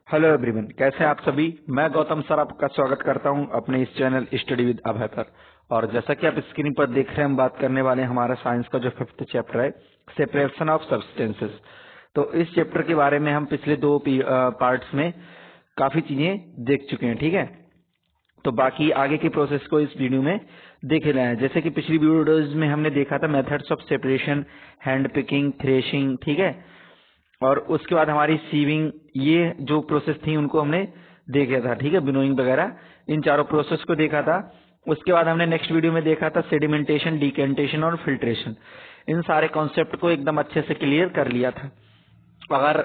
Hello everyone, कैसे हैं आप सभी। मैं गौतम सर आपका स्वागत करता हूं अपने इस चैनल स्टडी विद अभय पर। और जैसा कि आप स्क्रीन पर देख रहे हैं, हम बात करने वाले हैं हमारा साइंस का जो 5th चैप्टर है, सेपरेशन ऑफ सब्सटेंसेस। तो इस चैप्टर के बारे में हम पिछले दो पार्ट्स में काफी चीजें देख चुके हैं, ठीक है। तो बाकी आगे की प्रोसेस को इस वीडियो में देखे जाए। जैसे कि पिछली वीडियोज में हमने देखा था methods of separation, hand picking, threshing, ठीक है। और उसके बाद हमारी सीविंग, ये जो प्रोसेस थी उनको हमने देखा था, ठीक है, विनोइंग वगैरह, इन चारों प्रोसेस को देखा था। उसके बाद हमने नेक्स्ट वीडियो में देखा था सेडिमेंटेशन, डिकेंटेशन और फिल्ट्रेशन। इन सारे कॉन्सेप्ट को एकदम अच्छे से क्लियर कर लिया था। अगर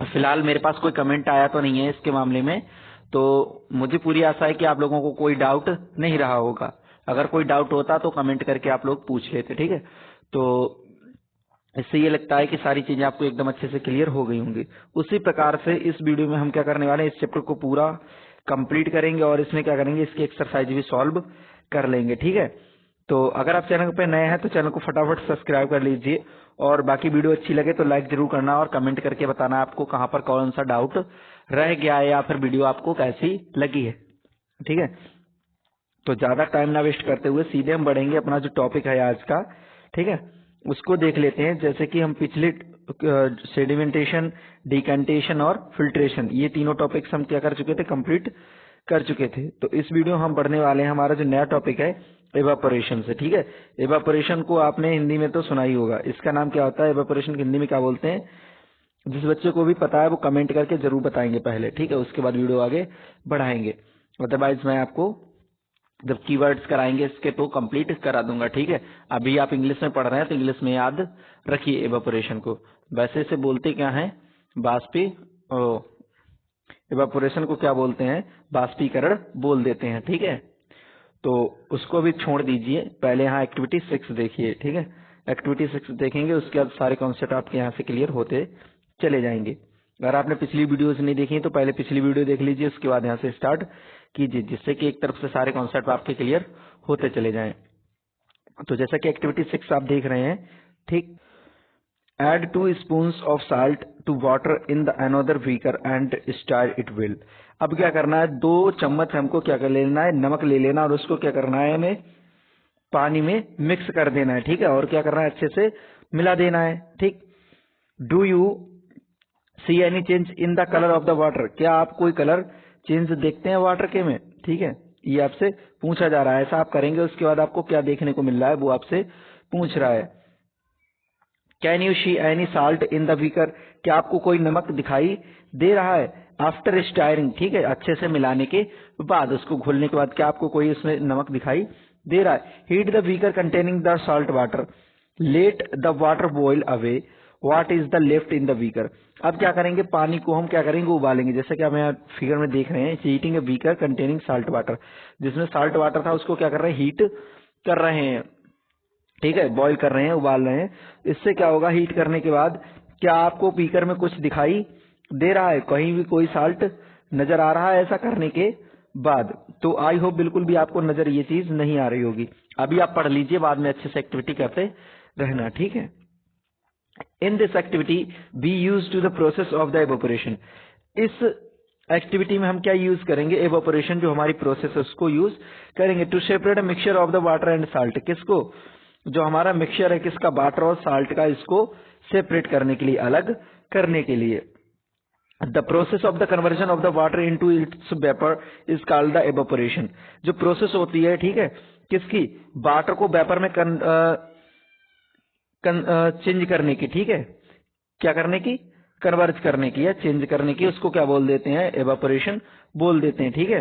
फिलहाल मेरे पास कोई कमेंट आया तो नहीं है इसके मामले में, तो मुझे पूरी आशा है कि आप लोगों को कोई डाउट नहीं रहा होगा। अगर कोई डाउट होता तो कमेंट करके आप लोग पूछ लेते, ठीक है। तो इससे ये लगता है कि सारी चीजें आपको एकदम अच्छे से क्लियर हो गई होंगी। उसी प्रकार से इस वीडियो में हम क्या करने वाले हैं, इस चैप्टर को पूरा कंप्लीट करेंगे और इसमें क्या करेंगे, इसकी एक्सरसाइज भी सॉल्व कर लेंगे, ठीक है। तो अगर आप चैनल पे नए हैं तो चैनल को फटाफट सब्सक्राइब कर लीजिए, और बाकी वीडियो अच्छी लगे तो लाइक जरूर करना और कमेंट करके बताना आपको कहाँ पर कौन सा डाउट रह गया है या फिर वीडियो आपको कैसी लगी है, ठीक है। तो ज्यादा टाइम ना वेस्ट करते हुए सीधे हम बढ़ेंगे अपना जो टॉपिक है आज का, ठीक है, उसको देख लेते हैं। जैसे कि हम पिछले सेडिमेंटेशन, डिकेंटेशन और फिल्ट्रेशन, ये तीनों टॉपिक्स हम क्या कर चुके थे, कंप्लीट कर चुके थे। तो इस वीडियो हम बढ़ने वाले हैं हमारा जो नया टॉपिक है एवापोरेशन से, ठीक है। एवापोरेशन को आपने हिंदी में तो सुना ही होगा, इसका नाम क्या होता है, एवापोरेशन हिंदी में क्या बोलते हैं। जिस बच्चे को भी पता है वो कमेंट करके जरूर बताएंगे पहले, ठीक है, उसके बाद वीडियो आगे बढ़ाएंगे। अदरवाइज मैं आपको जब कीवर्ड्स कराएंगे इसके तो कंप्लीट करा दूंगा, ठीक है। अभी आप इंग्लिश में पढ़ रहे हैं तो इंग्लिश में याद रखिए एवापोरेशन को। वैसे से बोलते क्या है, बाष्पी एवापोरेशन को क्या बोलते हैं, बाष्पीकरण बोल देते हैं, ठीक है। तो उसको भी छोड़ दीजिए, पहले यहाँ एक्टिविटी 6 देखिए, ठीक है। एक्टिविटी 6 देखेंगे, उसके बाद सारे कॉन्सेप्ट आपके यहाँ से क्लियर होते चले जाएंगे। अगर आपने पिछली वीडियोस नहीं देखी तो पहले पिछली वीडियो देख लीजिए, उसके बाद यहाँ से स्टार्ट कीजिए, जिससे कि एक तरफ से सारे कॉन्सेप्ट आपके क्लियर होते चले जाएं। तो जैसा कि एक्टिविटी 6 आप देख रहे हैं, ठीक, add 2 spoons of salt to water in the another beaker and stir it well. अब क्या करना है, 2 चम्मच हमको क्या कर लेना है, नमक ले लेना और उसको क्या करना है, हमें पानी में मिक्स कर देना है, ठीक है। और क्या करना है, अच्छे से मिला देना है, ठीक। Do you see any change in the colour of the water, क्या आप कोई कलर चेंज देखते हैं वाटर के में, ठीक है। ये आपसे पूछा जा रहा है, ऐसा आप करेंगे उसके बाद आपको क्या देखने को मिल रहा है वो आपसे पूछ रहा है। Can you see any salt in the beaker, क्या आपको कोई नमक दिखाई दे रहा है आफ्टर स्टायरिंग, ठीक है, अच्छे से मिलाने के बाद, उसको घोलने के बाद क्या आपको कोई उसमें नमक दिखाई दे रहा है। Heat the beaker containing the salt water, let the water boil away, what is the left in the beaker. अब क्या करेंगे, पानी को हम क्या करेंगे, उबालेंगे। जैसे कि आप यहाँ फिगर में देख रहे हैं, heating a beaker containing salt water, जिसमें साल्ट वाटर था उसको क्या कर रहे हैं, हीट कर रहे हैं, ठीक है, बॉईल कर रहे हैं, उबाल रहे हैं। इससे क्या होगा, हीट करने के बाद क्या आपको बीकर में कुछ दिखाई दे रहा है, कहीं भी कोई साल्ट नजर आ रहा है ऐसा करने के बाद। तो आई होप बिल्कुल भी आपको नजर ये चीज नहीं आ रही होगी। अभी आप पढ़ लीजिए, बाद में अच्छे से एक्टिविटी करते रहना, ठीक है। In this activity we use to the process of the evaporation, इस एक्टिविटी में हम क्या यूज करेंगे, एवोपरेशन जो हमारी प्रोसेस है उसको यूज करेंगे। To separate a mixture of the water and salt, किसको, जो हमारा मिक्सचर है किसका, वाटर और साल्ट का, इसको सेपरेट करने के लिए, अलग करने के लिए। The process of the conversion of the water into its vapour is called the evaporation, जो प्रोसेस होती है, ठीक है, किसकी, वाटर को वेपर में चेंज करने की, ठीक है, क्या करने की, कन्वर्ज करने की या चेंज करने की, उसको क्या बोल देते हैं, एवापोरेशन बोल देते हैं, ठीक है।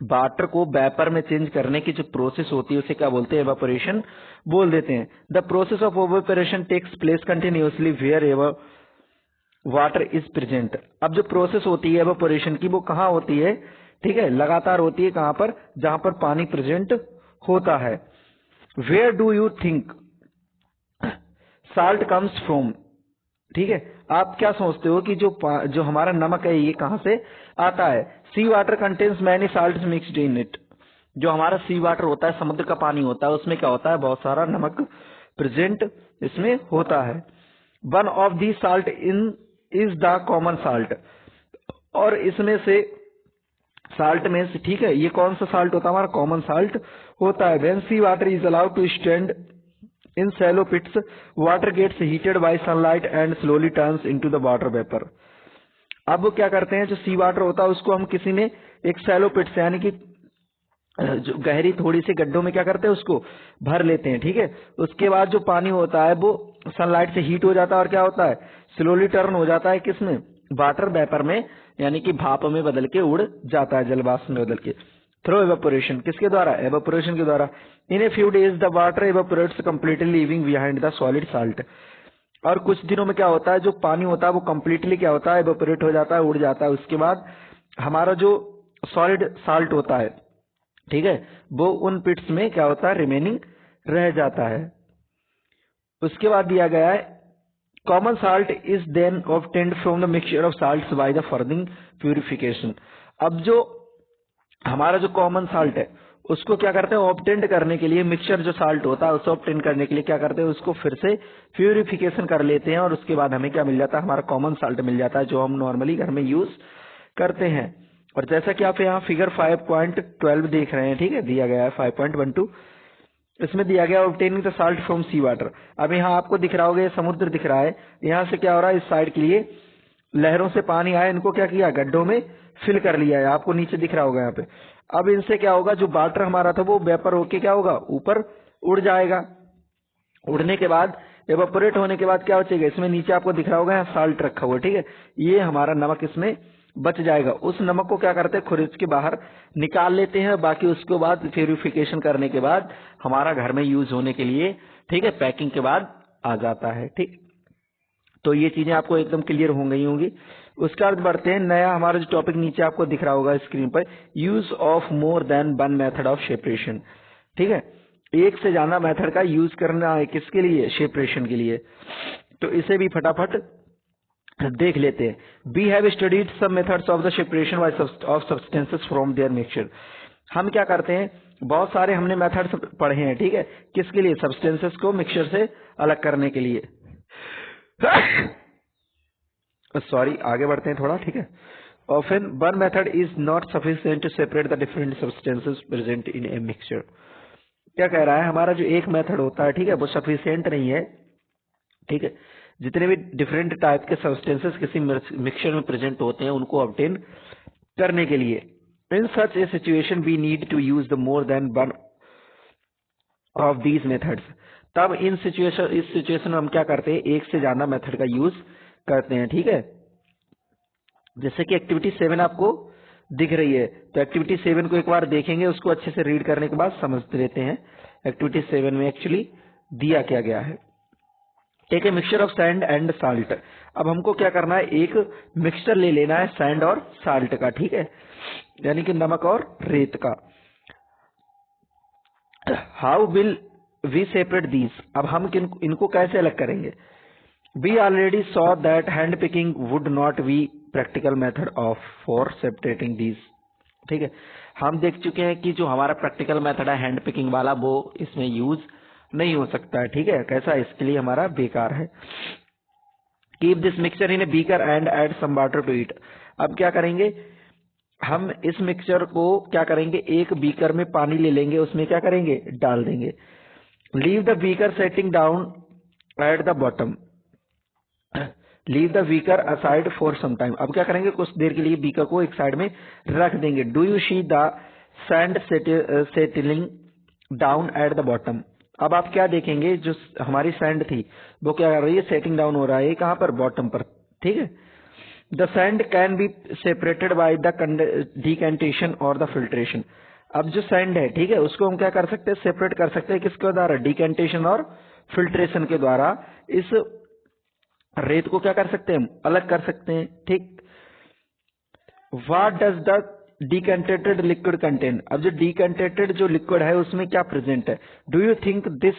वाटर को वेपर में चेंज करने की जो प्रोसेस होती है उसे क्या बोलते हैं, एवापोरेशन बोल देते हैं। The process of evaporation takes place continuously wherever water is present. अब जो प्रोसेस होती है एवापोरेशन की वो कहाँ होती है, ठीक है, लगातार होती है, कहाँ पर, जहां पर पानी प्रेजेंट होता है। Where do you think salt comes from, ठीक है, आप क्या सोचते हो कि जो हमारा नमक है ये कहां से आता है। Sea water contains many salt mixed in it, जो हमारा सी वाटर होता है, समुद्र का पानी होता है, उसमें क्या होता है, बहुत सारा नमक प्रेजेंट इसमें होता है। One of the salt in is the common salt, और इसमें से साल्ट में से, ठीक है, ये कौन सा साल्ट होता है हमारा? कॉमन साल्ट होता है। When sea water is allowed to stand in shallow pits, water gets heated by sunlight and slowly turns into the water vapour. अब वो क्या करते हैं, जो सी वाटर होता है उसको हम किसी ने एक शैलो पिट्स यानी कि जो गहरी थोड़ी सी गड्ढों में क्या करते हैं, उसको भर लेते हैं, ठीक है। उसके बाद जो पानी होता है वो सनलाइट से हीट हो जाता है और क्या होता है, स्लोली टर्न हो जाता है किसमें? वाटर वेपर में, यानी कि भाप में बदल के उड़ जाता है, जलवाष्प में बदल के। थ्रू एवेपोरेशन, किसके द्वारा? एवेपोरेशन के द्वारा। In a few days the water evaporates completely leaving behind the solid salt. और कुछ दिनों में क्या होता है, जो पानी होता है वो कंप्लीटली क्या होता है, एवेपोरेट हो जाता है, उड़ जाता है। उसके बाद हमारा जो सॉलिड साल्ट होता है, ठीक है, वो उन पिट्स में क्या होता है, रिमेनिंग रह जाता है। उसके बाद दिया गया है common salt is then obtained from the mixture of salts by the further purification. अब जो हमारा जो कॉमन साल्ट है उसको क्या करते हैं, ऑब्टेंड करने के लिए, मिक्सचर जो साल्ट होता है उसको ऑब्टेंड करने के लिए क्या करते हैं, उसको फिर से प्यूरिफिकेशन कर लेते हैं और उसके बाद हमें क्या मिल जाता है, हमारा कॉमन साल्ट मिल जाता है, जो हम नॉर्मली घर में यूज करते हैं। और जैसा कि आप यहाँ फिगर 5.12 देख रहे हैं, ठीक है, दिया गया है 5.12, इसमें दिया गया obtaining the salt from sea water. अब यहाँ आपको दिख रहा होगा ये समुद्र दिख रहा है, यहाँ से क्या हो रहा है, इस साइड के लिए लहरों से पानी आया, इनको क्या किया, गड्ढों में फिल कर लिया है, आपको नीचे दिख रहा होगा यहाँ पे। अब इनसे क्या होगा, जो वाटर हमारा था वो वेपर होके क्या होगा, ऊपर उड़ जाएगा। उड़ने के बाद, एवापोरेट होने के बाद क्या बचेगा, इसमें नीचे आपको दिख रहा होगा यहाँ साल्ट रखा हुआ, ठीक है, ये हमारा नमक इसमें बच जाएगा। उस नमक को क्या करते हैं, खुरीच के बाहर निकाल लेते हैं, बाकी उसके बाद प्यूरिफिकेशन करने के बाद हमारा घर में यूज होने के लिए, ठीक है, पैकिंग के बाद आ जाता है, ठीक। तो ये चीजें आपको एकदम क्लियर हो गई होंगी। उसके बाद बढ़ते हैं, नया हमारा जो टॉपिक नीचे आपको दिख रहा होगा स्क्रीन पर, use of more than one method of separation, ठीक है, एक से ज्यादा मेथड का यूज करना है, किसके लिए, सेपरेशन के लिए। तो इसे भी फटाफट देख लेते हैं। We have studied some methods of the separation of substances from their mixture. हम क्या करते हैं, बहुत सारे हमने मेथड्स पढ़े हैं, ठीक है, किसके लिए, सब्सटेंसेस को मिक्सचर से अलग करने के लिए। सॉरी, आगे बढ़ते हैं थोड़ा, ठीक है। Often one method is not sufficient to separate the different substances present in a mixture. क्या कह रहा है, हमारा जो एक मेथड होता है, ठीक है, वो सफिशिएंट नहीं है, ठीक है, जितने भी डिफरेंट टाइप के सब्सटेंसेस किसी मिक्सचर में प्रेजेंट होते हैं उनको ऑब्टेन करने के लिए। In such a situation we need to use the more than one of these methods. तब इस सिचुएशन में हम क्या करते हैं, एक से ज्यादा मेथड का यूज करते हैं, ठीक है। जैसे कि एक्टिविटी 7 आपको दिख रही है, तो एक्टिविटी 7 को एक बार देखेंगे, उसको अच्छे से रीड करने के बाद समझ लेते हैं एक्टिविटी 7 में एक्चुअली दिया क्या गया है। Take a mixture of sand and salt. अब हमको क्या करना है, एक मिक्सचर ले लेना है सैंड और साल्ट का, ठीक है, यानी कि नमक और रेत का। How will we separate these, अब हम इनको कैसे अलग करेंगे। We already saw that hand picking would not be practical method of for separating these, ठीक है, हम देख चुके हैं कि जो हमारा प्रैक्टिकल मेथड है हैंड पिकिंग वाला, वो इसमें यूज नहीं हो सकता है, ठीक है, कैसा, इसके लिए हमारा बेकार है। Keep this mixture in a beaker and add some water to it. अब क्या करेंगे, हम इस मिक्सचर को क्या करेंगे, एक बीकर में पानी ले लेंगे, उसमें क्या करेंगे, डाल देंगे। Leave the beaker settling down at the bottom, leave the beaker aside for some time. अब क्या करेंगे, कुछ देर के लिए बीकर को एक साइड में रख देंगे। Do you see the sand settling down at the bottom. अब आप क्या देखेंगे, जो हमारी सैंड थी वो क्या कर रही है, सेटिंग डाउन हो रहा है, कहां पर, बॉटम पर, ठीक है। The sand can be separated by the decantation और द फिल्ट्रेशन। अब जो सैंड है, ठीक है, उसको हम क्या कर सकते हैं, सेपरेट कर सकते हैं, किसके द्वारा, डिकेंटेशन और फिल्ट्रेशन के द्वारा। इस रेत को क्या कर सकते हैं, हम अलग कर सकते हैं, ठीक। What does the decantated liquid contain. अब जो डिकेंटेटेड जो लिक्विड है उसमें क्या प्रेजेंट है। Do you think this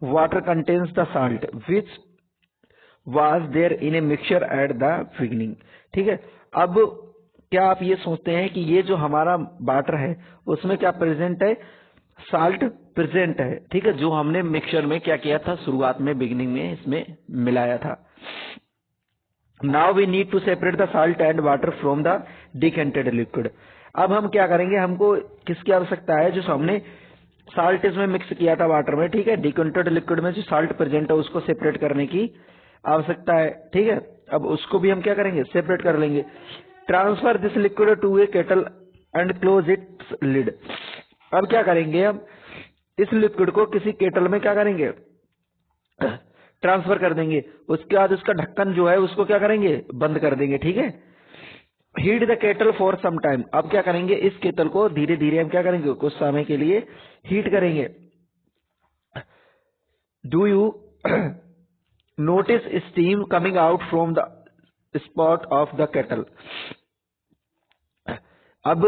water contains the salt which was there in a mixture at the beginning, ठीक है। अब क्या आप ये सोचते हैं कि ये जो हमारा वाटर है उसमें क्या प्रेजेंट है, साल्ट प्रेजेंट है, ठीक है, जो हमने मिक्सचर में क्या किया था, शुरुआत में, बिगिनिंग में इसमें मिलाया था। Now we need to separate the salt and water from the decanted liquid. अब हम क्या करेंगे, हमको किसकी आवश्यकता है, जो हमने साल्ट इसमें मिक्स किया था वाटर में, ठीक है, डिकेंटेड लिक्विड में जो साल्ट प्रेजेंट है उसको सेपरेट करने की आवश्यकता है, ठीक है। अब उसको भी हम क्या करेंगे, सेपरेट कर लेंगे। Transfer this liquid to a kettle and close its lid. अब क्या करेंगे, हम इस लिक्विड को किसी केटल में क्या करेंगे, ट्रांसफर कर देंगे। उसके बाद उसका ढक्कन जो है उसको क्या करेंगे, बंद कर देंगे, ठीक है। Heat the kettle for some time. अब क्या करेंगे, इस केटल को धीरे धीरे हम क्या करेंगे, कुछ समय के लिए हीट करेंगे। Do you notice steam coming out from the spot of the kettle. अब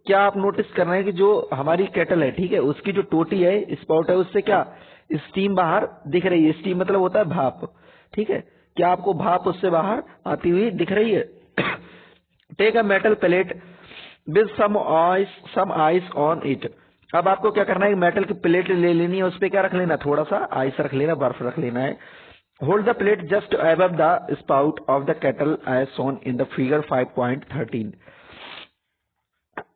क्या आप नोटिस कर रहे हैं कि जो हमारी केटल है, ठीक है, उसकी जो टोटी है, स्पॉट है, उससे क्या स्टीम बाहर दिख रही है। स्टीम मतलब होता है भाप, ठीक है। क्या आपको भाप उससे बाहर आती हुई दिख रही है। Take a metal plate with some ice on it. अब आपको क्या करना है, मेटल की प्लेट ले लेनी है, उस पर क्या रख लेना, थोड़ा सा आइस रख लेना, बर्फ रख लेना है। Hold the plate just above the spout of the kettle as shown in the figure 5.13।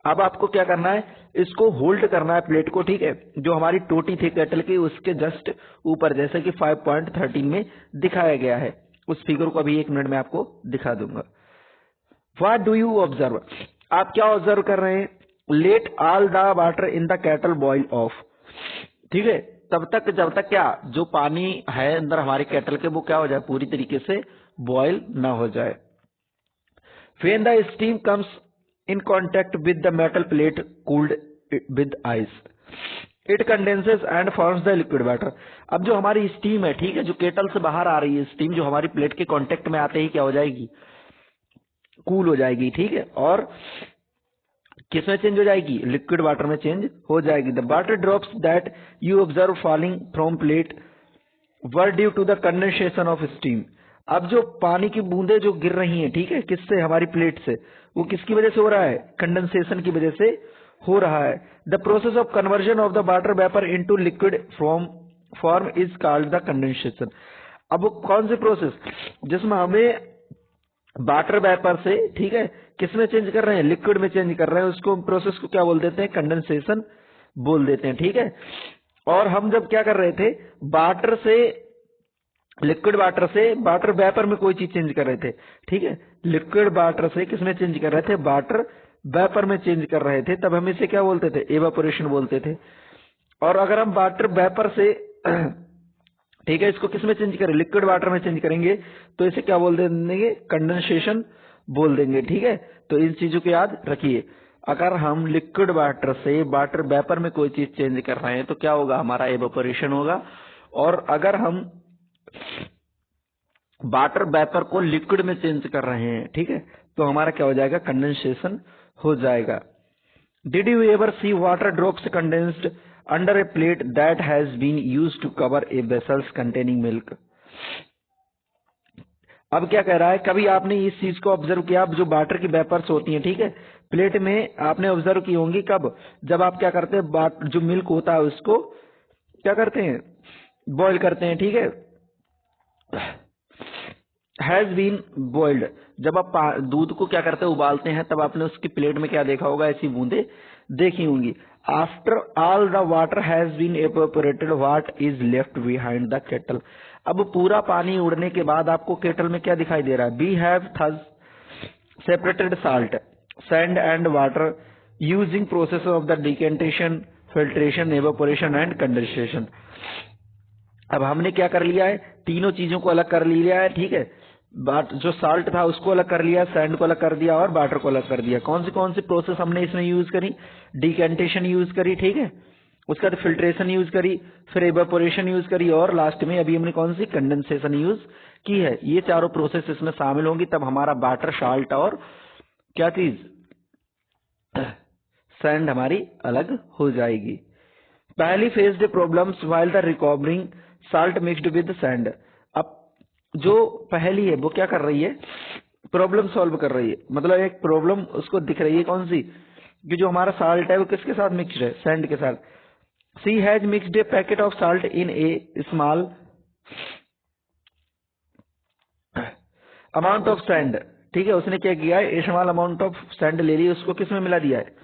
अब आपको क्या करना है, इसको होल्ड करना है प्लेट को, ठीक है, जो हमारी टोटी थी केटल की उसके जस्ट ऊपर, जैसे कि 5.13 में दिखाया गया है। उस फिगर को अभी 1 मिनट में आपको दिखा दूंगा। What do you observe. आप क्या ऑब्जर्व कर रहे हैं, let all the water in the kettle boil of, ठीक है, तब तक जब तक क्या जो पानी है अंदर हमारे केटल के वो क्या हो जाए, पूरी तरीके से बॉयल ना हो जाए। When the steam comes in contact with the metal plate cooled with ice, it condenses and forms the liquid water। अब जो हमारी स्टीम है, ठीक है, जो केटल से बाहर आ रही है स्टीम, जो हमारी प्लेट के कांटेक्ट में आते ही क्या हो जाएगी, कूल हो जाएगी, ठीक है, और किसमें चेंज हो जाएगी, लिक्विड वाटर में चेंज हो जाएगी। The water drops that you observe falling from plate were due to the condensation of steam. अब जो पानी की बूंदें जो गिर रही हैं, ठीक है, किससे, हमारी प्लेट से, वो किसकी वजह से हो रहा है, कंडेंसेशन की वजह से हो रहा है। The process of conversion of the water vapour into liquid form is called the condensation. अब वो कौन सी प्रोसेस, जिसमें हमें वाटर वेपर से, ठीक है, किसमें चेंज कर रहे हैं, लिक्विड में चेंज कर रहे हैं, उसको प्रोसेस को क्या बोल देते हैं, कंडेंसेशन बोल देते हैं, ठीक है। और हम जब क्या कर रहे थे, वाटर से, लिक्विड वाटर से वाटर वेपर में कोई चीज चेंज कर रहे थे, ठीक है, लिक्विड वाटर से किसमें चेंज कर रहे थे, वाटर वेपर में चेंज कर रहे थे, तब हम इसे क्या बोलते थे, एवापोरेशन बोलते थे। और अगर हम वाटर वेपर से ठीक है, इसको किसमें चेंज करें, लिक्विड वाटर में चेंज करेंगे, तो इसे क्या बोल देंगे, कंडेंसेशन बोल देंगे, ठीक है। तो इन चीजों को याद रखिए। अगर हम लिक्विड वाटर से वाटर वेपर में कोई चीज चेंज कर रहे हैं तो क्या होगा, हमारा एवापोरेशन होगा। और अगर हम वाटर वेपर को लिक्विड में चेंज कर रहे हैं, ठीक है, तो हमारा क्या हो जाएगा, कंडेंसेशन हो जाएगा। Did you ever see water drops condensed under a plate that has been used to cover a vessels containing milk. अब क्या कह रहा है, कभी आपने इस चीज को ऑब्जर्व किया, अब जो वाटर की वेपर्स होती हैं, ठीक है, प्लेट में आपने ऑब्जर्व की होंगी, कब, जब आप क्या करते हैं, जो मिल्क होता है उसको क्या करते हैं, बॉईल करते हैं, ठीक है, हैज बीन बॉइल्ड। जब आप दूध को क्या करते हैं, उबालते हैं, तब आपने उसकी प्लेट में क्या देखा होगा, ऐसी बूंदे देखी होंगी। After all the water has been evaporated what is left behind the kettle. अब पूरा पानी उड़ने के बाद आपको केटल में क्या दिखाई दे रहा है, we have thus separated salt sand and water using process of the decantation, filtration, evaporation and condensation. अब हमने क्या कर लिया है, तीनों चीजों को अलग कर लिया है, ठीक है, जो साल्ट था उसको अलग कर लिया, सैंड को अलग कर दिया और वाटर को अलग कर दिया। कौन सी प्रोसेस हमने इसमें यूज करी, डिकेंटेशन यूज करी, ठीक है, उसके बाद फिल्ट्रेशन यूज करी, फिर एवापोरेशन यूज करी, और लास्ट में अभी हमने कौन सी, कंडेंसेशन यूज की है। ये चारों प्रोसेस इसमें शामिल होंगी, तब हमारा वाटर, साल्ट और क्या चीज, सैंड हमारी अलग हो जाएगी। पहली phase the problems while the recovering salt mixed with sand. अब जो पहली है वो क्या कर रही है, प्रॉब्लम सॉल्व कर रही है, मतलब एक प्रॉब्लम उसको दिख रही है, कौन सी, कि जो हमारा साल्ट है वो किसके साथ मिक्स्ड है, सैंड के साथ। She has mixed a packet of salt in a small. Amount of sand, ठीक है, उसने क्या किया है, स्मॉल अमाउंट ऑफ सैंड ले ली, उसको किस में मिला दिया है,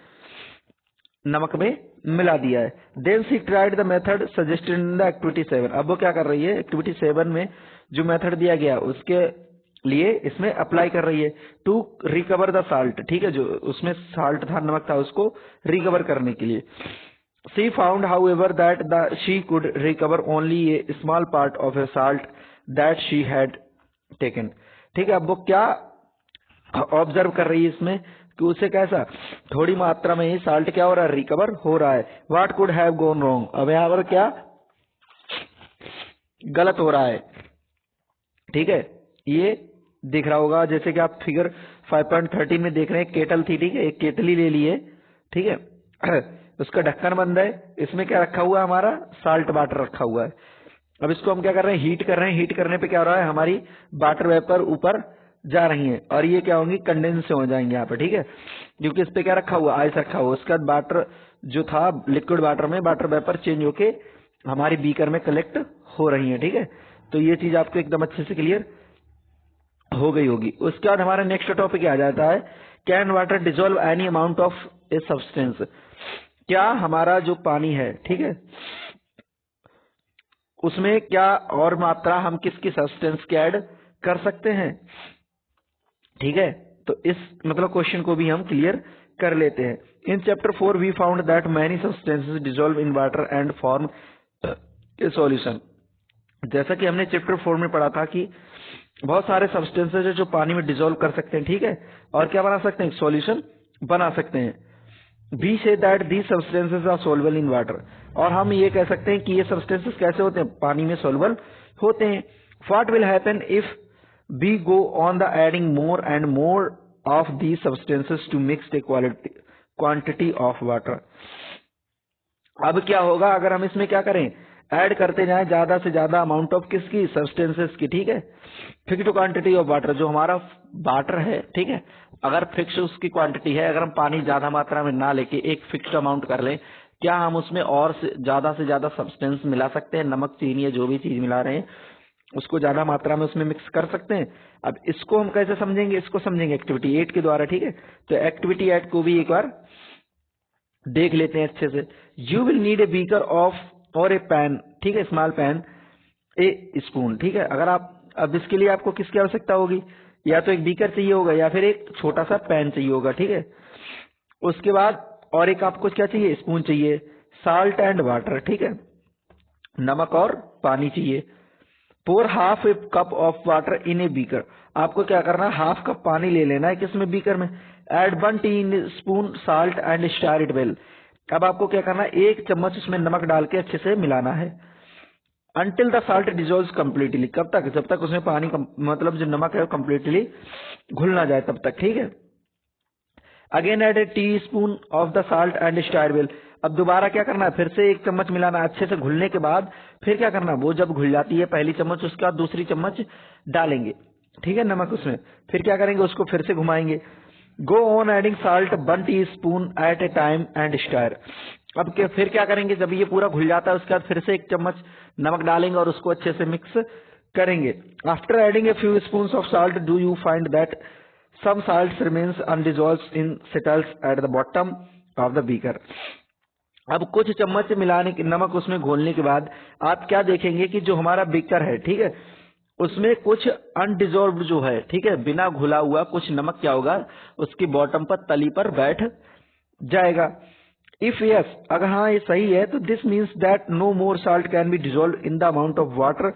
नमक में मिला दिया है। Then she tried the method suggested in the activity 7। अब वो क्या कर रही है, एक्टिविटी 7 में जो मेथड दिया गया उसके लिए इसमें अप्लाई कर रही है, टू रिकवर द साल्ट, ठीक है, जो उसमें साल्ट था, नमक था, उसको रिकवर करने के लिए। She found however that the she could recover only A small part of A salt that she had taken, ठीक है। अब वो क्या ऑब्जर्व कर रही है इसमें कि उसे कैसा, थोड़ी मात्रा में ही साल्ट क्या हो रहा है, रिकवर हो रहा है। What could have gone wrong, अब यहाँ पर क्या गलत हो रहा है, ठीक है, ये दिख रहा होगा, जैसे कि आप फिगर 5.13 में देख रहे हैं, केटल थी, ठीक है, एक केतली ले लिए, ठीक है, उसका ढक्कन बंद है, इसमें क्या रखा हुआ है, हमारा साल्ट वाटर रखा हुआ है। अब इसको हम क्या कर रहे हैं, हीट कर रहे हैं, हीट करने पे क्या हो रहा है, हमारी वाटर वेपर ऊपर जा रही है और ये क्या होंगी, कंडेंस हो जाएंगे यहाँ पे, ठीक है, क्योंकि इस पे क्या रखा हुआ, आइस रखा हुआ। उसके बाद वाटर जो था लिक्विड वाटर में वाटर वेपर चेंज होके हमारी बीकर में कलेक्ट हो रही है, ठीक है। तो ये चीज आपको एकदम अच्छे से क्लियर हो गई होगी। उसके बाद हमारा नेक्स्ट टॉपिक आ जाता है, can water dissolve any amount of a substance, क्या हमारा जो पानी है, ठीक है, उसमें क्या और मात्रा हम किसकी सब्सटेंस की ऐड कर सकते हैं, ठीक है। तो इस मतलब क्वेश्चन को भी हम क्लियर कर लेते हैं। In chapter 4 we found that many substances dissolve in water and form a solution. जैसा कि हमने चैप्टर 4 में पढ़ा था कि बहुत सारे सब्सटेंसेस है जो पानी में डिसॉल्व कर सकते हैं, ठीक है, और क्या बना सकते हैं, सॉल्यूशन बना सकते हैं। We say that these substances are soluble in water, और हम ये कह सकते हैं कि ये सब्सटेंसेस कैसे होते हैं, पानी में सोल्युबल होते हैं। What will happen if we go on the adding more and more of these substances to mixed quantity of water। अब क्या होगा अगर हम इसमें क्या करें, ऐड करते जाएं ज्यादा से ज्यादा अमाउंट ऑफ किसकी, सब्सटेंसेस की, ठीक है, फिक्स्ड क्वांटिटी ऑफ वाटर, जो हमारा वाटर है, ठीक है, अगर फिक्स उसकी क्वांटिटी है, अगर हम पानी ज्यादा मात्रा में ना लेके एक फिक्स्ड अमाउंट कर लें, क्या हम उसमें और से ज्यादा सब्सटेंस मिला सकते हैं, नमक चीनी या जो भी चीज मिला रहे हैं उसको ज्यादा मात्रा में उसमें मिक्स कर सकते हैं। अब इसको हम कैसे समझेंगे, इसको समझेंगे एक्टिविटी 8 के द्वारा, ठीक है। तो एक्टिविटी 8 को भी एक बार देख लेते हैं अच्छे से। You will need a beaker of और ए पैन, ठीक है, स्मॉल पैन, ए स्पून, ठीक है। अगर आप अब इसके लिए आपको किसकी आवश्यकता होगी, या तो एक बीकर चाहिए होगा या फिर एक छोटा सा पैन चाहिए होगा, ठीक है। उसके बाद और एक आपको क्या चाहिए, स्पून चाहिए, साल्ट एंड वाटर, ठीक है, नमक और पानी चाहिए। Pour half a cup of water in a beaker, आपको क्या करना है, हाफ कप पानी ले लेना है किसमें, बीकर में। Add 1 teaspoon salt and stir it well, अब आपको क्या करना है, 1 चम्मच उसमें नमक डाल के अच्छे से मिलाना है। Until the salt dissolves completely, कब तक, जब तक उसमें पानी मतलब जो नमक है वो कम्प्लीटली घुल ना जाए तब तक, ठीक है। Again add a teaspoon of the salt and stir well, अब दोबारा क्या करना है, फिर से 1 चम्मच मिलाना अच्छे से घुलने के बाद, फिर क्या करना, वो जब घुल जाती है पहली चम्मच, उसके बाद दूसरी चम्मच डालेंगे, ठीक है, नमक उसमें, फिर क्या करेंगे, उसको फिर से घुमाएंगे। Go on adding salt 1 teaspoon at a time and stir, अब फिर क्या करेंगे, जब ये पूरा घुल जाता है उसके बाद फिर से 1 चम्मच नमक डालेंगे और उसको अच्छे से मिक्स करेंगे। After adding a few spoon of salt do you find that some salts remains undissolved in settles at the bottom of the beaker। अब कुछ चम्मच मिलाने के नमक उसमें घोलने के बाद आप क्या देखेंगे कि जो हमारा बीकर है, ठीक है, उसमें कुछ अनडिजोल्व जो है, ठीक है, बिना घुला हुआ कुछ नमक क्या होगा, उसकी बॉटम पर, तली पर बैठ जाएगा। इफ यस, अगर हाँ ये सही है, तो this means that no more salt can be dissolve in the amount of water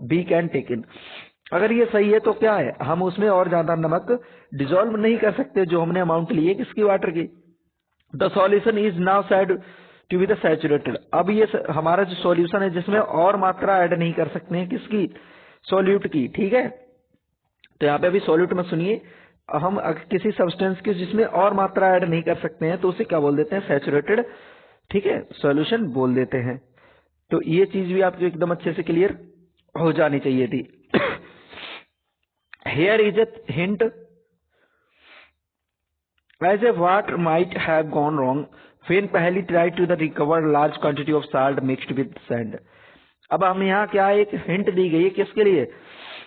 be can take in. अगर ये सही है तो क्या है, हम उसमें और ज्यादा नमक डिसॉल्व नहीं कर सकते जो हमने अमाउंट ली है किसकी, वाटर की। The solution is now said to be the saturated, अब ये हमारा जो सॉल्यूशन है जिसमें और मात्रा ऐड नहीं कर सकते हैं किसकी, सॉल्यूट की, ठीक है। तो यहाँ पे अभी सॉल्यूट में सुनिए, हम किसी सब्सटेंस की जिसमें और मात्रा ऐड नहीं कर सकते हैं तो उसे क्या बोल देते हैं, सैचुरेटेड, ठीक है, सॉल्यूशन बोल देते हैं। तो ये चीज भी आपको एकदम अच्छे से क्लियर हो जानी चाहिए थी। Here is a hint as a what might have gone wrong when Paheli tried to recover large quantity of salt mixed with sand। अब हम यहाँ क्या एक हिंट दी गई है किसके लिए,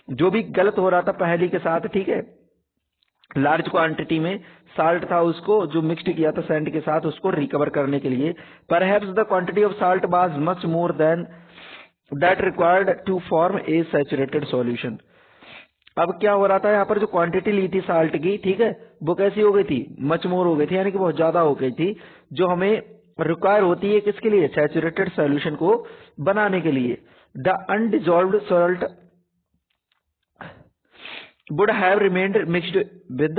जो भी गलत हो रहा था पहेली के साथ, ठीक है, लार्ज क्वांटिटी में साल्ट था, उसको जो मिक्स्ड किया था सैंड के साथ, उसको रिकवर करने के लिए, perhaps the quantity of salt was much more than that required to form a saturated solution. अब क्या हो रहा था, यहाँ पर जो क्वांटिटी ली थी साल्ट की, ठीक है, वो कैसी हो गई थी, मच मोर हो गई थी, यानी कि बहुत ज्यादा हो गई थी, जो हमें रिक्वायर होती है किसके लिए, सैचुरेटेड सॉल्यूशन को बनाने के लिए। The undissolved salt would have remained mixed with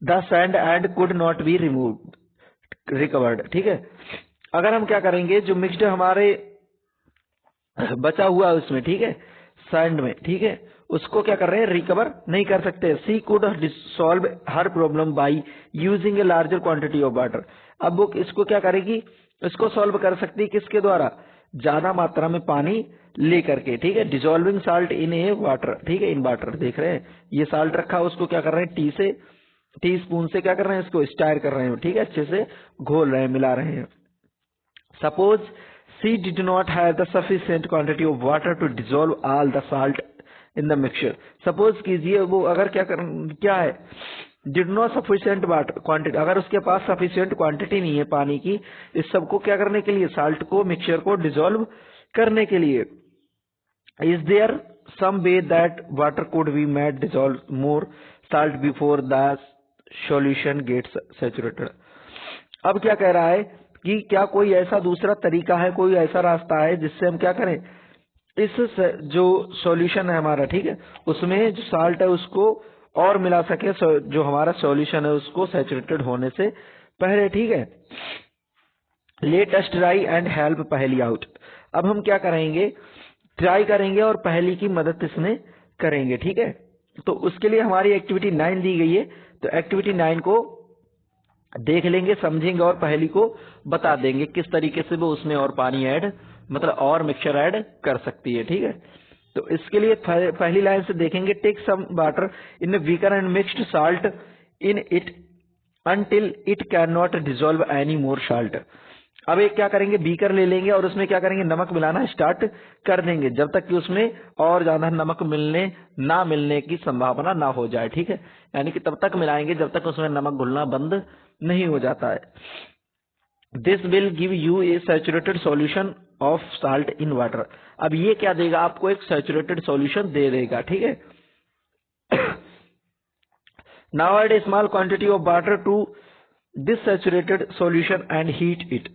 the sand and could not be removed recovered। ठीक है, अगर हम क्या करेंगे, जो मिक्स्ड हमारे बचा हुआ है उसमें, ठीक है, सैंड में, ठीक है, उसको क्या कर रहे हैं, रिकवर नहीं कर सकते। She could solve her problem by using a larger quantity of water. अब वो इसको क्या करेगी, इसको सॉल्व कर सकती है किसके द्वारा, ज्यादा मात्रा में पानी लेकर के, ठीक है, dissolving salt in A water, ठीक है, इन वाटर, देख रहे हैं ये साल्ट रखा, उसको क्या कर रहे हैं, टी स्पून से क्या कर रहे हैं, इसको स्टायर कर रहे हैं, ठीक है, अच्छे से घोल रहे हैं, मिला रहे हैं। Suppose she did not have the sufficient quantity of water to dissolve all the salt in the mixture. Suppose कीजिए वो अगर क्या है, did not sufficient water quantity, अगर उसके पास सफिशिएंट क्वांटिटी नहीं है पानी की इस सबको क्या करने के लिए, साल्ट को, मिक्सचर को डिजोल्व करने के लिए। Is there some way that water could be made dissolve more salt before the solution gets saturated. अब क्या कह रहा है कि क्या कोई ऐसा दूसरा तरीका है, कोई ऐसा रास्ता है जिससे हम क्या करें, इस जो सॉल्यूशन है हमारा, ठीक है, उसमें जो साल्ट है उसको और मिला सके, जो हमारा सॉल्यूशन है उसको सैचुरेटेड होने से पहले, ठीक है। Let us try and help पहेली आउट। अब हम क्या करेंगे, ट्राई करेंगे और पहेली की मदद इसमें करेंगे, ठीक है। तो उसके लिए हमारी एक्टिविटी 9 दी गई है, तो एक्टिविटी 9 को देख लेंगे, समझेंगे और पहेली को बता देंगे किस तरीके से वो उसमें और पानी ऐड, मतलब और मिक्सचर ऐड कर सकती है, ठीक है। तो इसके लिए पहली लाइन से देखेंगे, take some water in beaker and mixed salt in it until it can not dissolve any more salt. अब एक क्या करेंगे, बीकर ले लेंगे और उसमें क्या करेंगे, नमक मिलाना स्टार्ट कर देंगे जब तक कि उसमें और ज्यादा नमक ना मिलने की संभावना ना हो जाए, ठीक है, यानी कि तब तक मिलाएंगे जब तक उसमें नमक घुलना बंद नहीं हो जाता है। This will give U A saturated solution of salt in water. अब ये क्या देगा आपको, एक सैचुरेटेड सॉल्यूशन दे देगा, ठीक है। Now add a small quantity of water to this saturated solution and heat it.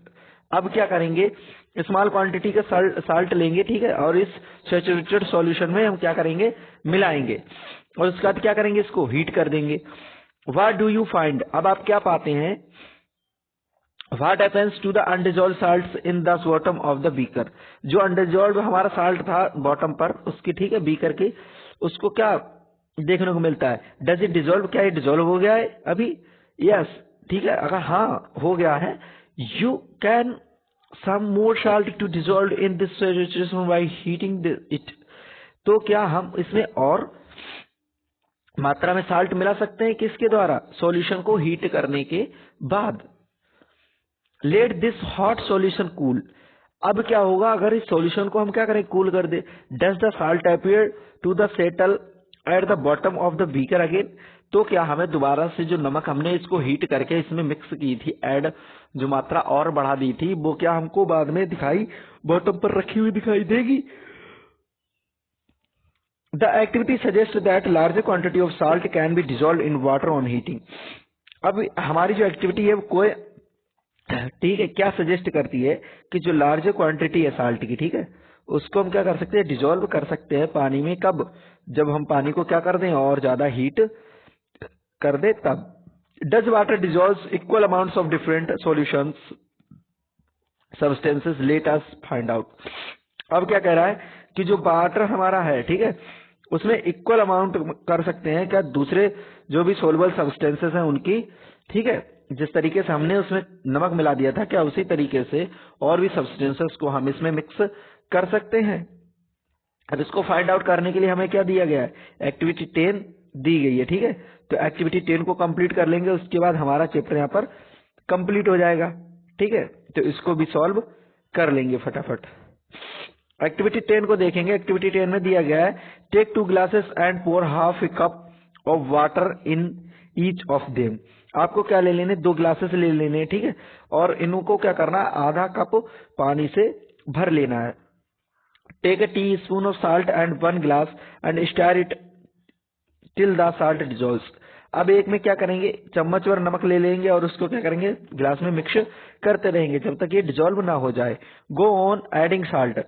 अब क्या करेंगे, स्मॉल क्वांटिटी का साल्ट लेंगे, ठीक है, और इस सैचुरेटेड सॉल्यूशन में हम क्या करेंगे, मिलाएंगे और उसके बाद क्या करेंगे, इसको हीट कर देंगे। व्हाट डू यू फाइंड, अब आप क्या पाते हैं, what happens to the undissolved salts in the bottom of the beaker. जो अनडिजोल्व्ड हमारा साल्ट था बॉटम पर उसकी, ठीक है, बीकर की, उसको क्या देखने को मिलता है, डज इट डिजोल्व, क्या ये डिजोल्व हो गया है अभी, यस, ठीक है, अगर हाँ हो गया है, you can some more salt to dissolve in this solution by heating it. तो क्या हम इसमें और मात्रा में साल्ट मिला सकते हैं किसके द्वारा, सॉल्यूशन को हीट करने के बाद। Let this hot solution cool. अब क्या होगा अगर इस सॉल्यूशन को हम क्या करें, कूल कर दे। Does the salt appear to the settle at the bottom of the beaker again. तो क्या हमें दोबारा से जो नमक हमने इसको हीट करके इसमें मिक्स की थी, ऐड जो मात्रा और बढ़ा दी थी, वो क्या हमको बाद में दिखाई, बॉटम पर रखी हुई दिखाई देगी। The activity suggest that larger quantity of salt can be dissolve in water on heating. अब हमारी जो एक्टिविटी है वो कोई, ठीक है, क्या सजेस्ट करती है कि जो लार्जर क्वांटिटी है साल्ट की, ठीक है, उसको हम क्या कर सकते हैं, डिजोल्व कर सकते हैं पानी में। कब, जब हम पानी को क्या कर दें, और ज्यादा हीट कर दे तब। Does water dissolve equal amounts of different solutions substances, let us find out. अब क्या कह रहा है कि जो वाटर हमारा है, ठीक है, उसमें इक्वल अमाउंट कर सकते हैं क्या दूसरे जो भी सोलबल सब्सटेंसेस हैं उनकी, ठीक है, जिस तरीके से हमने उसमें नमक मिला दिया था, क्या उसी तरीके से और भी सब्सटेंसेस को हम इसमें मिक्स कर सकते हैं। अब इसको फाइंड आउट करने के लिए हमें क्या दिया गया है, एक्टिविटी 10 दी गई है, ठीक है। तो एक्टिविटी 10 को कंप्लीट कर लेंगे, उसके बाद हमारा चैप्टर यहाँ पर कंप्लीट हो जाएगा, ठीक है। तो इसको भी सॉल्व कर लेंगे फटाफट। एक्टिविटी 10 को देखेंगे। एक्टिविटी 10 में दिया गया है take 2 glasses and pour half a cup of water in each of them. आपको क्या ले लेने, 2 ग्लासेस ले लेने, ठीक है, और इनको क्या करना है, आधा कप पानी से भर लेना है। Take a teaspoon of salt and 1 glass and stir it till the salt dissolves. अब एक में क्या करेंगे, चम्मच और नमक ले लेंगे और उसको क्या करेंगे, ग्लास में मिक्स करते रहेंगे जब तक ये डिजोल्व ना हो जाए। गो ऑन एडिंग साल्ट।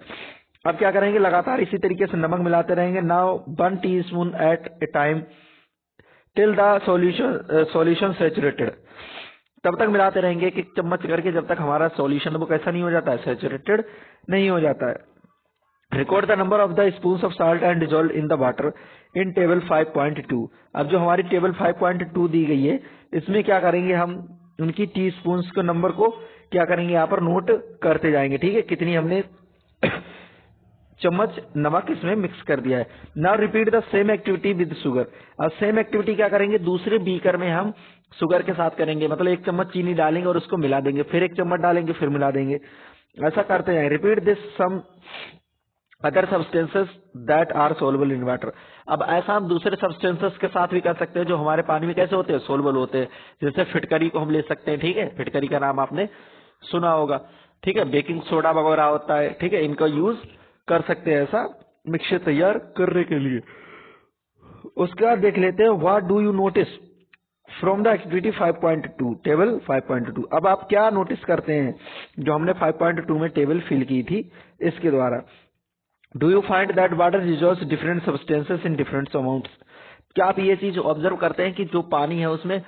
अब क्या करेंगे, लगातार इसी तरीके से नमक मिलाते रहेंगे। Now 1 teaspoon at a time till the solution saturated. तब तक मिलाते रहेंगे एक एक चम्मच करके जब तक हमारा सॉल्यूशन वो कैसा नहीं हो जाता है, सैचुरेटेड नहीं हो जाता है। Record the number of the spoons of salt and dissolve in the water in table 5.2। अब जो हमारी टेबल 5.2 दी गई है, इसमें क्या करेंगे, हम उनकी टी स्पून्स के नंबर को क्या करेंगे, यहाँ पर नोट करते जाएंगे, ठीक है, कितनी हमने चम्मच नमक इसमें मिक्स कर दिया है। Now repeat the same activity with sugar. अब सेम एक्टिविटी क्या करेंगे, दूसरे बीकर में हम शुगर के साथ करेंगे, मतलब 1 चम्मच चीनी डालेंगे और उसको मिला देंगे, फिर 1 चम्मच डालेंगे, फिर मिला देंगे, ऐसा करते जाएंगे। Repeat this some other substances that are soluble in water. अब ऐसा हम दूसरे सब्सटेंसेस के साथ भी कर सकते हैं जो हमारे पानी में कैसे होते हैं, सोल्युबल होते हैं। जैसे फिटकरी को हम ले सकते हैं, ठीक है, फिटकरी का नाम आपने सुना होगा, ठीक है, बेकिंग सोडा वगैरह होता है, ठीक है, इनका यूज कर सकते हैं ऐसा मिक्सचर तैयार करने के लिए। उसके बाद देख लेते हैं what do you notice from the activity 5.2 table 5.2। अब आप क्या नोटिस करते हैं जो हमने 5.2 में टेबल फिल की थी इसके द्वारा। Do you find that water dissolves different substances in different amounts. क्या आप ये चीज ऑब्जर्व करते हैं कि जो पानी है उसमें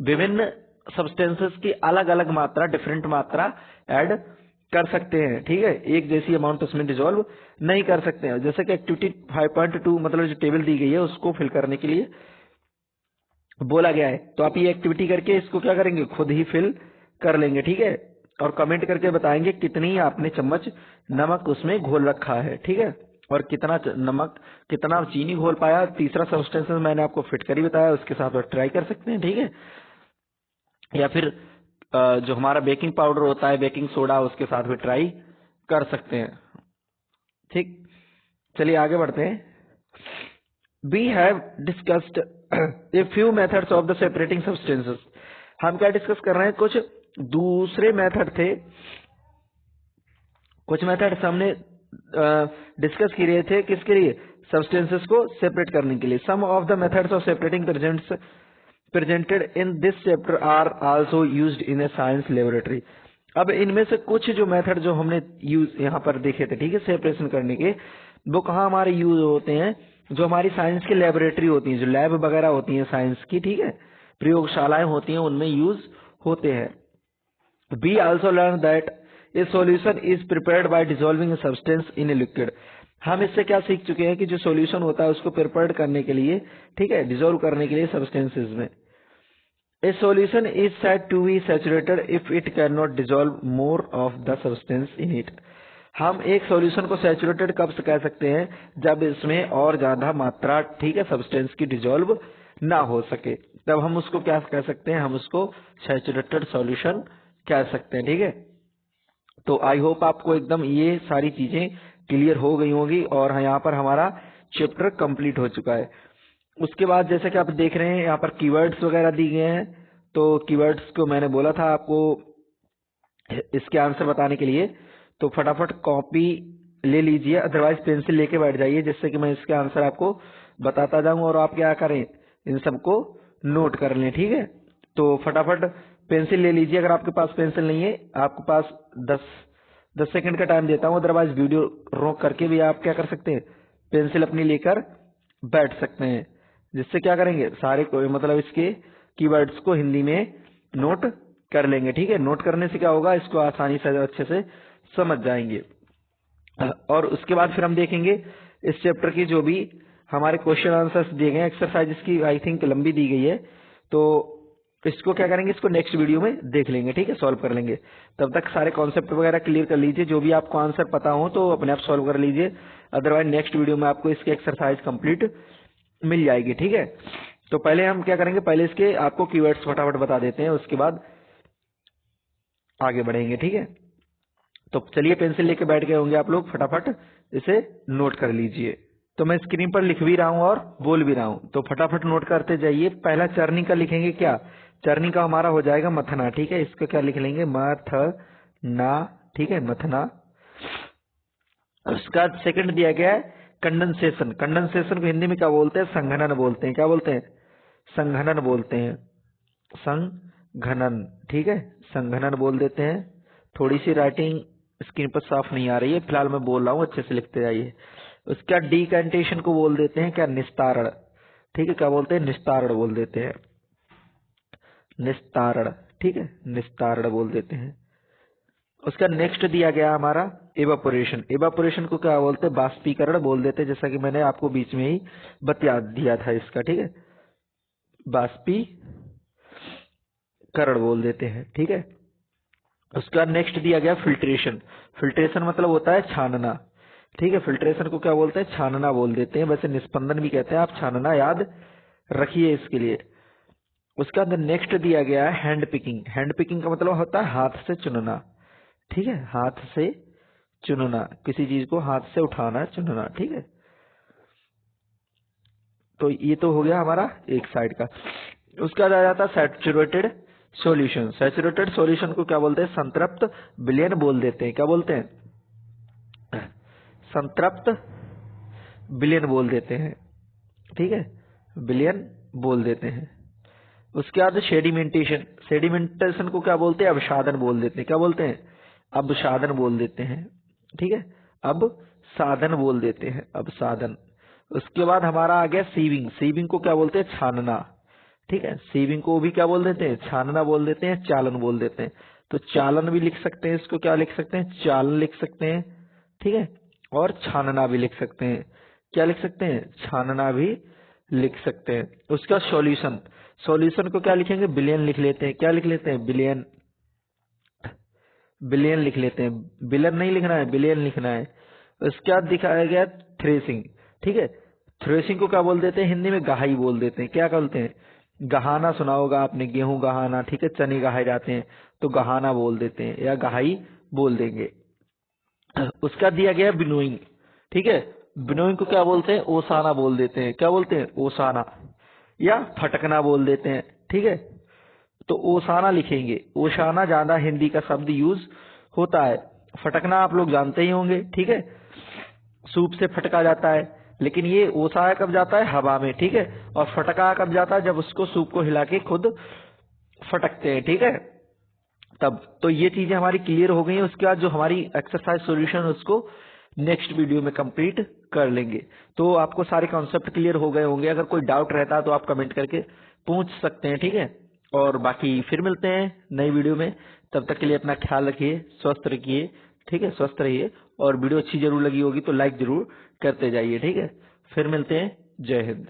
विभिन्न सब्सटेंसेस की अलग अलग मात्रा, डिफरेंट मात्रा ऐड कर सकते हैं, ठीक है, एक जैसी अमाउंट उसमें डिजोल्व नहीं कर सकते हैं। जैसे कि एक्टिविटी 5.2 मतलब जो टेबल दी गई है उसको फिल करने के लिए बोला गया है, तो आप ये एक्टिविटी करके इसको क्या करेंगे, खुद ही फिल कर लेंगे, ठीक है, और कमेंट करके बताएंगे कितनी आपने चम्मच नमक उसमें घोल रखा है, ठीक है, और कितना नमक कितना चीनी घोल पाया। तीसरा सब्सटेंस मैंने आपको फिटकरी बताया, उसके साथ आप ट्राई कर सकते हैं, ठीक है, या फिर जो हमारा बेकिंग पाउडर होता है, बेकिंग सोडा, उसके साथ भी ट्राई कर सकते हैं, ठीक। चलिए आगे बढ़ते हैं। We have discussed a few methods of the separating substances. हम क्या डिस्कस कर रहे हैं, कुछ दूसरे मेथड थे, कुछ मेथड्स हमने डिस्कस किए रहे थे, किसके लिए, सब्सटेंसेस को सेपरेट करने के लिए। Some of the methods of separating presented in this chapter are also used in a science laboratory। अब इनमें से कुछ जो मेथड जो हमने यूज यहाँ पर देखे थे, ठीक है, सेपरेशन करने के, वो कहाँ हमारे यूज होते हैं, जो हमारी साइंस की लेबोरेटरी होती है, जो लैब वगैरह होती है साइंस की, ठीक है, प्रयोगशालाएं होती हैं, उनमें यूज होते हैं। We also learned that a solution is prepared by dissolving a substance in a liquid। हम इससे क्या सीख चुके हैं कि जो सॉल्यूशन होता है उसको प्रिपेयर करने के लिए, ठीक है, डिसॉल्व करने के लिए सब्सटेंसेस में। A solution is said to be saturated if it can not dissolve more of the substance in it. हम एक सॉल्यूशन को सैचुरेटेड कब से कह सकते हैं, जब इसमें और ज्यादा मात्रा, ठीक है, सब्सटेंस की डिसॉल्व ना हो सके, तब हम उसको क्या कह सकते हैं, हम उसको सैचुरेटेड सॉल्यूशन कह सकते हैं, ठीक है। तो आई होप आपको एकदम ये सारी चीजें क्लियर हो गई होगी और यहाँ पर हमारा चैप्टर कंप्लीट हो चुका है। उसके बाद जैसे कि आप देख रहे हैं यहाँ पर कीवर्ड्स वगैरह दी गए हैं, तो कीवर्ड्स को मैंने बोला था आपको इसके आंसर बताने के लिए, तो फटाफट कॉपी ले लीजिए, अदरवाइज पेंसिल लेके बैठ जाइए, जिससे कि मैं इसके आंसर आपको बताता जाऊं और आप क्या करें, इन सबको नोट कर लें, ठीक है। तो फटाफट पेंसिल ले लीजिए, अगर आपके पास पेंसिल नहीं है, आपके पास 10 सेकंड का टाइम देता हूँ, अदरवाइज वीडियो रोक करके भी आप क्या कर सकते हैं, पेंसिल अपनी लेकर बैठ सकते हैं, जिससे क्या करेंगे, सारे कोई मतलब इसके कीवर्ड्स को हिंदी में नोट कर लेंगे, ठीक है। नोट करने से क्या होगा, इसको आसानी से अच्छे से समझ जाएंगे। और उसके बाद फिर हम देखेंगे इस चैप्टर की जो भी हमारे क्वेश्चन आंसर्स दिए गए, एक्सरसाइज इसकी आई थिंक लंबी दी गई है, तो इसको क्या करेंगे, इसको नेक्स्ट वीडियो में देख लेंगे, ठीक है, सॉल्व कर लेंगे। तब तक सारे कॉन्सेप्ट वगैरह क्लियर कर लीजिए, जो भी आपको आंसर पता हो तो अपने आप सॉल्व कर लीजिए, अदरवाइज नेक्स्ट वीडियो में आपको इसकी एक्सरसाइज कंप्लीट मिल जाएगी, ठीक है। तो पहले हम क्या करेंगे, पहले इसके आपको कीवर्ड्स फटाफट बता देते हैं, उसके बाद आगे बढ़ेंगे, ठीक है। तो चलिए पेंसिल लेके बैठ गए होंगे आप लोग, फटाफट इसे नोट कर लीजिए। तो मैं स्क्रीन पर लिख भी रहा हूँ और बोल भी रहा हूँ, तो फटाफट नोट करते जाइए। पहला चरनी का लिखेंगे क्या, चरनी का हमारा हो जाएगा मथना, ठीक है, इसको क्या लिख लेंगे, मथना, ठीक है, मथना। उसका सेकंड दिया गया है कंडेंसेशन। कंडेंसेशन को हिंदी में क्या बोलते हैं, संघनन बोलते हैं। क्या बोलते हैं, संघनन बोलते हैं, संघनन, ठीक है, संघनन बोल देते हैं। थोड़ी सी राइटिंग स्क्रीन पर साफ नहीं आ रही है, फिलहाल मैं बोल रहा हूँ, अच्छे से लिखते जाइए। उसका डिकैंटेशन को बोल देते हैं क्या, निस्तारण, ठीक है, क्या बोलते हैं, निस्तारण बोल देते हैं, निस्तारण, ठीक है, निस्तारण बोल देते हैं। उसका नेक्स्ट दिया गया हमारा एवापोरेशन। एवापोरेशन को क्या बोलते हैं, बाष्पीकरण बोल देते हैं, जैसा कि मैंने आपको बीच में ही बता दिया था इसका, ठीक है, बाष्पीकरण बोल देते हैं, ठीक है। उसका नेक्स्ट दिया गया फिल्ट्रेशन। फिल्ट्रेशन मतलब होता है छानना, ठीक है, फिल्ट्रेशन को क्या बोलते हैं, छानना बोल देते हैं, वैसे निस्पंदन भी कहते हैं, आप छानना याद रखिए इसके लिए। उसका नेक्स्ट दिया गया है हैंड पिकिंग। हैंड पिकिंग का मतलब होता है हाथ से चुनना, ठीक है, हाथ से चुनना, किसी चीज को हाथ से उठाना, चुनना, ठीक है। तो ये तो हो गया हमारा एक साइड का। उसके बाद आ जाता है सैचुरेटेड सॉल्यूशन। सैचुरेटेड सॉल्यूशन को क्या बोलते हैं, संतृप्त विलयन बोल देते हैं। क्या बोलते हैं, संतृप्त विलयन बोल देते हैं, ठीक है, विलयन बोल देते हैं। उसके बाद सेडिमेंटेशन। सेडिमेंटेशन को क्या बोलते हैं, अवसादन बोल देते हैं। क्या बोलते हैं, अवसादन बोल देते हैं, ठीक है, अब साधन बोल देते हैं, अब साधन। उसके बाद हमारा आ गया सीविंग। सीविंग को क्या बोलते हैं, छानना, ठीक है, सीविंग को भी क्या बोल देते हैं, छानना बोल देते हैं, चालन बोल देते हैं। तो चालन भी लिख सकते हैं, इसको क्या लिख सकते हैं, चालन लिख सकते हैं, ठीक है, और छानना भी लिख सकते हैं। क्या लिख सकते हैं, छानना भी लिख सकते हैं। उसका सॉल्यूशन। सॉल्यूशन को क्या लिखेंगे, बिलियन लिख लेते हैं। क्या लिख लेते हैं, बिलियन, बिलियन लिख लेते हैं, बिलियन नहीं लिखना है, बिलियन लिखना है। उसके बाद दिखाया गया थ्रेसिंग, ठीक है, थ्रेसिंग को क्या बोल देते हैं, हिंदी में गहाई बोल देते हैं। क्या बोलते हैं, गहाना सुना होगा आपने, गेहूं गहाना, ठीक है, चने गहाए जाते हैं, तो गहाना बोल देते हैं या गहाई बोल देंगे। उसका दिया गया विनोइंग, ठीक है, विनोइंग को क्या बोलते हैं, ओसाना बोल देते हैं। क्या बोलते हैं, ओसाना, या फटकना बोल देते हैं, ठीक है। तो ओसाना लिखेंगे, ओसाना ज्यादा हिंदी का शब्द यूज होता है। फटकना आप लोग जानते ही होंगे, ठीक है, सूप से फटका जाता है, लेकिन ये ओसाया कब जाता है, हवा में, ठीक है, और फटका कब जाता है, जब उसको सूप को हिला के खुद फटकते हैं, ठीक है, तब। तो ये चीजें हमारी क्लियर हो गई हैं। उसके बाद जो हमारी एक्सरसाइज सॉल्यूशन उसको नेक्स्ट वीडियो में कंप्लीट कर लेंगे। तो आपको सारे कॉन्सेप्ट क्लियर हो गए होंगे। अगर कोई डाउट रहता है तो आप कमेंट करके पूछ सकते हैं, ठीक है। और बाकी फिर मिलते हैं नई वीडियो में, तब तक के लिए अपना ख्याल रखिए, स्वस्थ रखिए, ठीक है, स्वस्थ रहिए। और वीडियो अच्छी जरूर लगी होगी तो लाइक जरूर करते जाइए, ठीक है। फिर मिलते हैं, जय हिंद।